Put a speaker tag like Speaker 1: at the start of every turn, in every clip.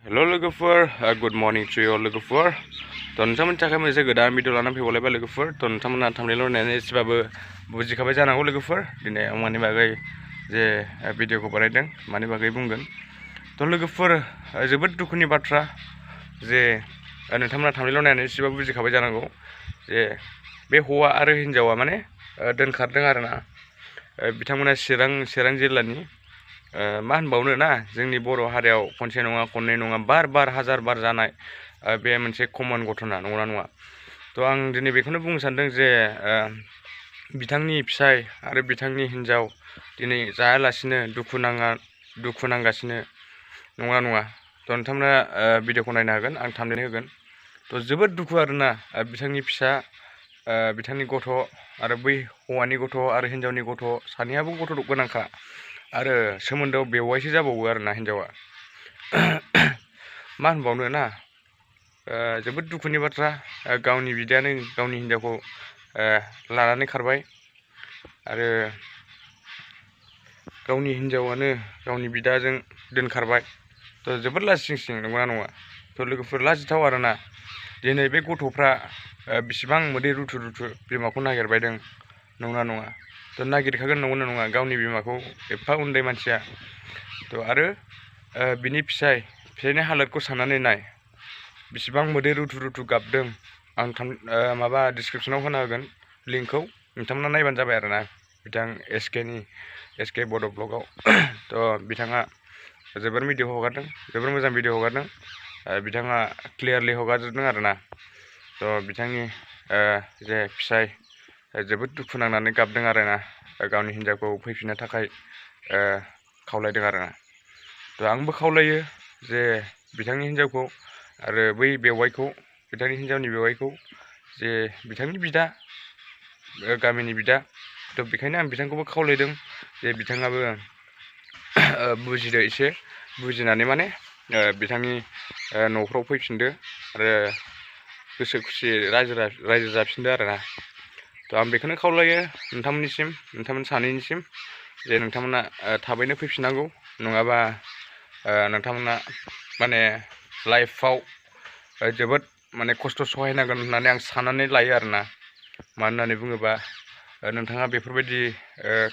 Speaker 1: Hello लोगोफोर good morning to you लोगोफोर नोंथांमोननि थाखाय मोनसे गोदान भिडिअ लानानै फैबावलायबाय लोगोफोर नोंथांमोना थांनायल' नायनानै एसेबाबो बुजिखाबाय जानांगौ लोगोफोर दिनै आं मानि बागै जे भिडिअखौ बानायदों मानि बागै बुंगोन लोगोफोर जोबोद दुखुनि बाथ्रा जे नोंथांमोना थांनायल' नायनानै एसेबाबो बुजिखाबाय जानांगौ जे बे हौवा आरो हिन्जावा माने दोनखारदों आरोना बिथांमोना चिरां जिल्लानि मा होनबावनो ना जोंनि बर' हारियाव खनसे नङा खननै नङा बार हाजार बार जानाय बे मोनसे कमन घटना नंगौना नङा आं दिनै बेखौनो बुंनो सानदों जे बिथांनि फिसाय आरो बिथांनि हिन्जाव दिनै जायालासिनो दुखु नांगासिनो नंगौना नङा नोंथांमोना भिडिअखौ नायनो हागोन आं थाम्बनेल होगोन जोबोद दुखु आरोना बिथांनि फिसा बिथांनि गथ' आरो बै हौवानि गथ' आरो हिन्जावनि गथ' सानैहाबो गथ' गोनांखा आरो सोमोन्दोआव बेवाइसो जाबावो आरोना हिन्जावा मा होनबावनो ना जोबोद दुखुनि बाथ्रा गावनि बिदायानो गावनि हिन्जावखौ लानानै खारबाय आरो गावनि हिन्जावानो गावनि बिदाजों दोनखारबाय जोबोद लाजिसिं नंगौना नङा लोगोफोर लाजिथाव आरोना दिनै बे गथ'फ्रा बेसेबां मोदै रुथु बिमाखौ नागिरबायदों नंगौना नङा नागिरखागोन नंगौना नङा गावनि बिमाखौ एफा उन्दै मानसिया आरो बिनि फिसायनि हालोदखौ साननानै नाय बेसेबां मोदै रुथु गाबदों आं माबा डिसक्रिपसनाव होना होगोन लिंकखौ नोंथांमोना नायबानो जाबाय आरोना बिथां एसके बड' ब्लगाव बिथाङा जोबोर भिडिअ हगारदों जोबोर मोजां भिडिअ हगारदों बिथाङा क्लियारलि हगारजोबदों आरोना बिथांनि जे फिसाय जोबोद दुखु नांनानै गाबदों आरोना गावनि हिन्जावखौ फैफिननो थाखाय खावलायदों आरोना आंबो खावलायो जे बिथांनि हिन्जावखौ आरो बै बेवाइखौ बिथांनि हिन्जावनि बेवाइखौ जे बिथांनि बिदा गामिनि बिदा बेखायनो आं बिथांखौबो खावलायदों जे बिथाङाबो बुजिदो एसे बुजिनानै माने बिथांनि न'फ्राव फैफिनदो आरो गोसो खुसियै रायजो जाफिनदो आरोना आं बेखौनो खावलायो नोंथांमोन सानैनिसिम जे नोंथांमोना थाबैनो फैफिननांगौ नङाबा नोंथांमोना माने लाइफआव जोबोद माने खस्थ' सहायनांगोन होननानै आं साननानै लायो आरोना मानो होननानै बुङोबा नोंथाङा बेफोरबायदि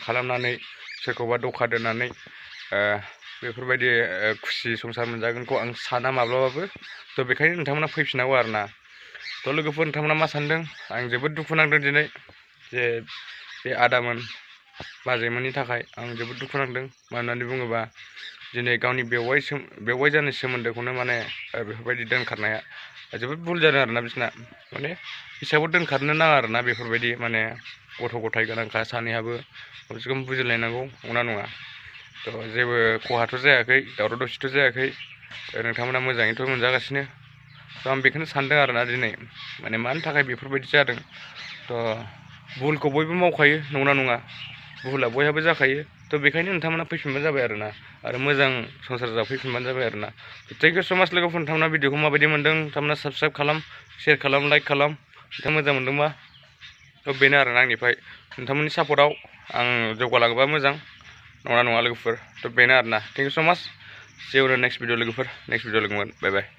Speaker 1: खालामनानै सोरखौबा दखा दोननानै बेफोरबायदि खुसि संसार मोनजागोनखौ आं साना माब्लाबाबो बेखायनो नोंथांमोना फैफिननांगौ आरोना लोगोफोर नोंथांमोना मा सानदों आं जोबोद दुखु नांदों दिनै जे बे आदामोन बाजैमोननि थाखाय आं जोबोद दुखु नांदों मानो होननानै बुङोबा दिनै गावनि बेवाइ जानाय सोमोन्दोखौनो माने बेफोरबायदि दोनखारनाया जोबोद भुल जादों आरोना बिसोरना माने हिसाबाव दोनखारनो नाङा आरोना बेफोरबायदि माने गथ' गथाय गोनांखा सानैहाबो खमसे खम बुजिलायनांगौ नंगौना नङा जेबो खहाथ' जायाखै दावराव दावसिथ' जायाखै नोंथांमोना मोजाङैथ' मोनजागासिनो आं बेखौनो सानदों आरोना दिनै माने मानि थाखाय बेफोरबायदि जादों भुलखौ बयबो मावखायो नंगौना नङा भुला बयहाबो जाखायो बेखायनो नोंथांमोना फैफिनबानो जाबाय आरोना आरो मोजां संसार जाफैफिनबानो जाबाय आरोना थेंक इउ स' माच लोगोफोर नोंथांमोना भिडिअखौ माबायदि मोन्दों नोंथांमोना साबस्क्राइब खालाम शेयार खालाम लाइक खालाम नोंथाङा मोजां मोन्दोंबा बेनो आरोना आंनिफ्राय नोंथांमोननि सापर्टआव आं जौगालाङोबा मोजां नङा लोगोफोर बेनो आरोना थेंक इउ स' माच see you in the next video लोगोफोर नेक्स्ट भिडिअ लोगो मोनगोन बाय बाय